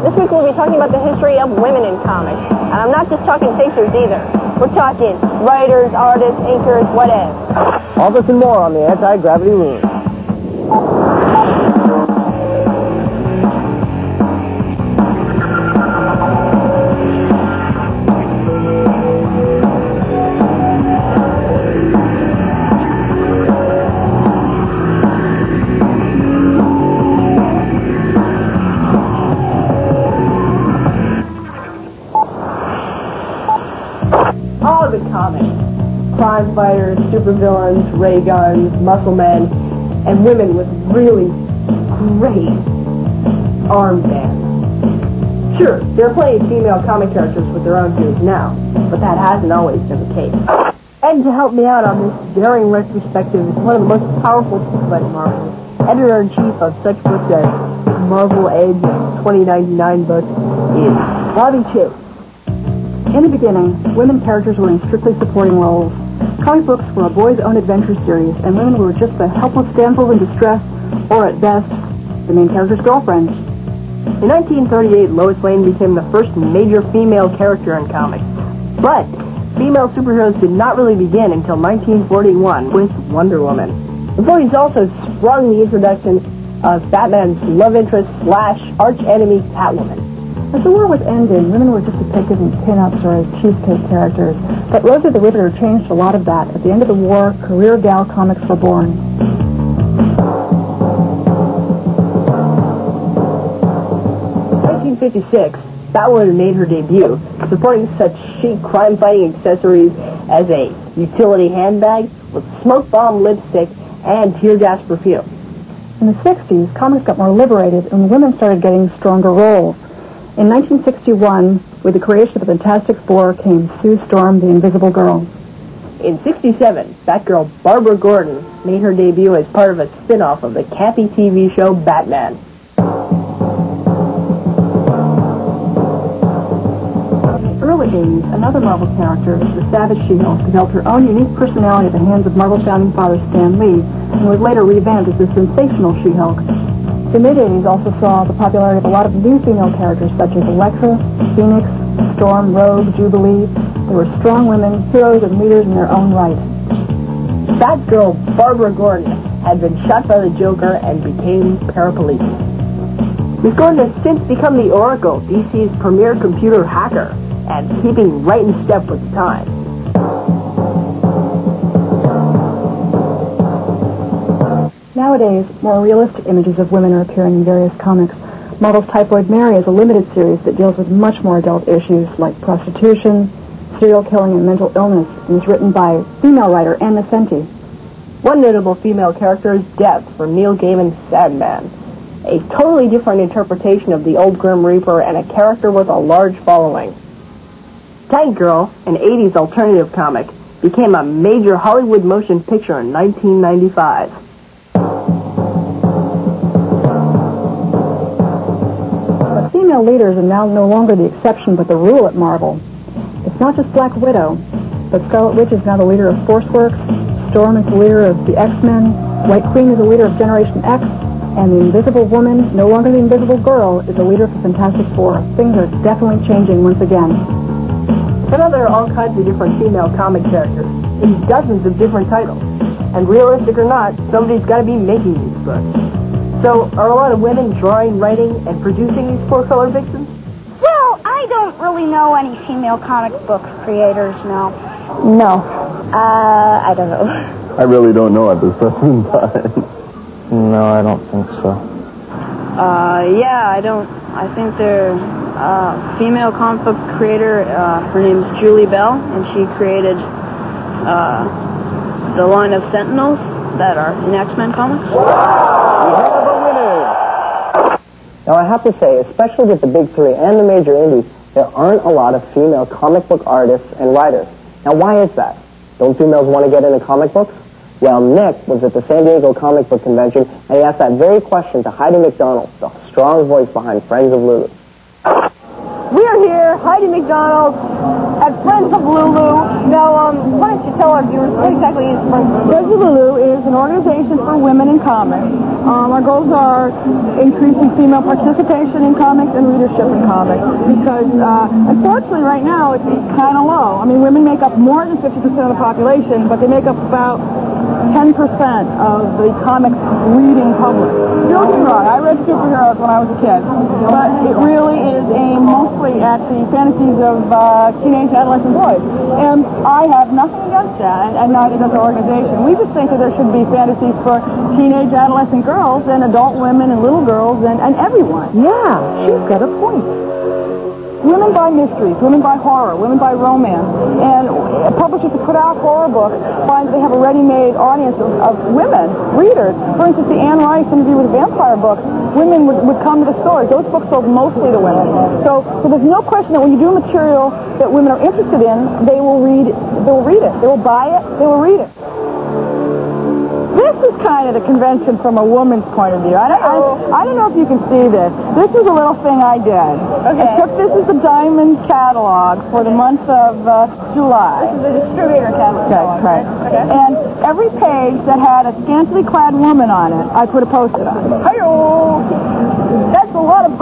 This week we'll be talking about the history of women in comics. And I'm not just talking pictures either. We're talking writers, artists, inkers, whatever. All this and more on the Anti-Gravity Loon. All the comics. Crime fighters, supervillains, ray guns, muscle men, and women with really great armbands. Sure, there are plenty of female comic characters with their own series now, but that hasn't always been the case. And to help me out on this daring retrospective is one of the most powerful people at Marvel, editor-in-chief of such books as Marvel Age and 2099 books, is Bobby Chase. In the beginning, women characters were in strictly supporting roles. Comic books were a boys' own adventure series, and women were just the helpless damsels in distress, or at best, the main character's girlfriend. In 1938, Lois Lane became the first major female character in comics. But female superheroes did not really begin until 1941 with Wonder Woman. The 40s also sprung the introduction of Batman's love interest / arch-enemy Catwoman. As the war was ending, women were just depicted in pin-ups or as cheesecake characters. But Rosie the Riveter changed a lot of that. At the end of the war, career gal comics were born. In 1956, Batwoman made her debut, supporting such chic crime-fighting accessories as a utility handbag with smoke bomb lipstick and tear gas perfume. In the 60s, comics got more liberated and women started getting stronger roles. In 1961, with the creation of the Fantastic Four, came Sue Storm, the Invisible Girl. In 1967, Batgirl Barbara Gordon made her debut as part of a spin-off of the campy TV show Batman. In the early 80s, another Marvel character, the Savage She-Hulk, developed her own unique personality at the hands of Marvel founding father Stan Lee, and was later revamped as the Sensational She-Hulk. The mid-80s also saw the popularity of a lot of new female characters such as Elektra, Phoenix, Storm, Rogue, Jubilee. They were strong women, heroes and leaders in their own right. Batgirl Barbara Gordon had been shot by the Joker and became paraplegic. Ms. Gordon has since become the Oracle, DC's premier computer hacker, and keeping right in step with the times. Nowadays, more realistic images of women are appearing in various comics. Marvel's Typhoid Mary is a limited series that deals with much more adult issues like prostitution, serial killing, and mental illness, and is written by female writer Ann Nesenti. One notable female character is Death from Neil Gaiman's Sandman, a totally different interpretation of the old Grim Reaper and a character with a large following. Tank Girl, an 80s alternative comic, became a major Hollywood motion picture in 1995. Female leaders are now no longer the exception but the rule at Marvel. It's not just Black Widow, but Scarlet Witch is now the leader of ForceWorks, Storm is the leader of the X-Men, White Queen is the leader of Generation X, and the Invisible Woman, no longer the Invisible Girl, is the leader of the Fantastic Four. Things are definitely changing once again. So now there are all kinds of different female comic characters in dozens of different titles. And realistic or not, somebody's got to be making these books. So, are a lot of women drawing, writing, and producing these four-color vixens? Well, I don't really know any female comic book creators, no. No. I don't know. I really don't know at this present time. No, I don't think so. Yeah, I don't. I think they're female comic book creator. Her name's Julie Bell, and she created the line of Sentinels that are in X-Men comics. Now, I have to say, especially with the big three and the major indies, there aren't a lot of female comic book artists and writers. Now, why is that? Don't females want to get into comic books? Well, Nick was at the San Diego Comic Book Convention, and he asked that very question to Heidi McDonald, the strong voice behind Friends of Lulu. We are here, Heidi McDonald, at Friends of Lulu. Now, why don't you tell our viewers what exactly is Friends of Lulu? Friends of Lulu is an organization for women in comics. Our goals are increasing female participation in comics and readership in comics because, unfortunately, right now it's kind of low. I mean, women make up more than 50% of the population, but they make up about 10% of the comics reading public. Don't get me wrong, I read superheroes when I was a kid, but it really is aimed mostly at the fantasies of teenage adolescent boys. And I have nothing against that, and neither does our organization. We just think that there should be fantasies for teenage adolescent girls and adult women and little girls and everyone. Yeah, she's got a point. Women buy mysteries, women buy horror, women buy romance, and publishers who put out horror books find that they have a ready-made audience of women, readers. For instance, the Anne Rice Interview with a Vampire books, women would come to the stores. Those books sold mostly to women. So there's no question that when you do material that women are interested in, they will read it, they will buy it, they will read it. This is kind of the convention from a woman's point of view. I don't know if you can see this. This was a little thing I did. Okay. I took this as the Diamond catalog for the month of July. This is a distributor catalog. Okay, right. Okay. And every page that had a scantily clad woman on it, I put a post-it on. Hi-yo! That's a lot of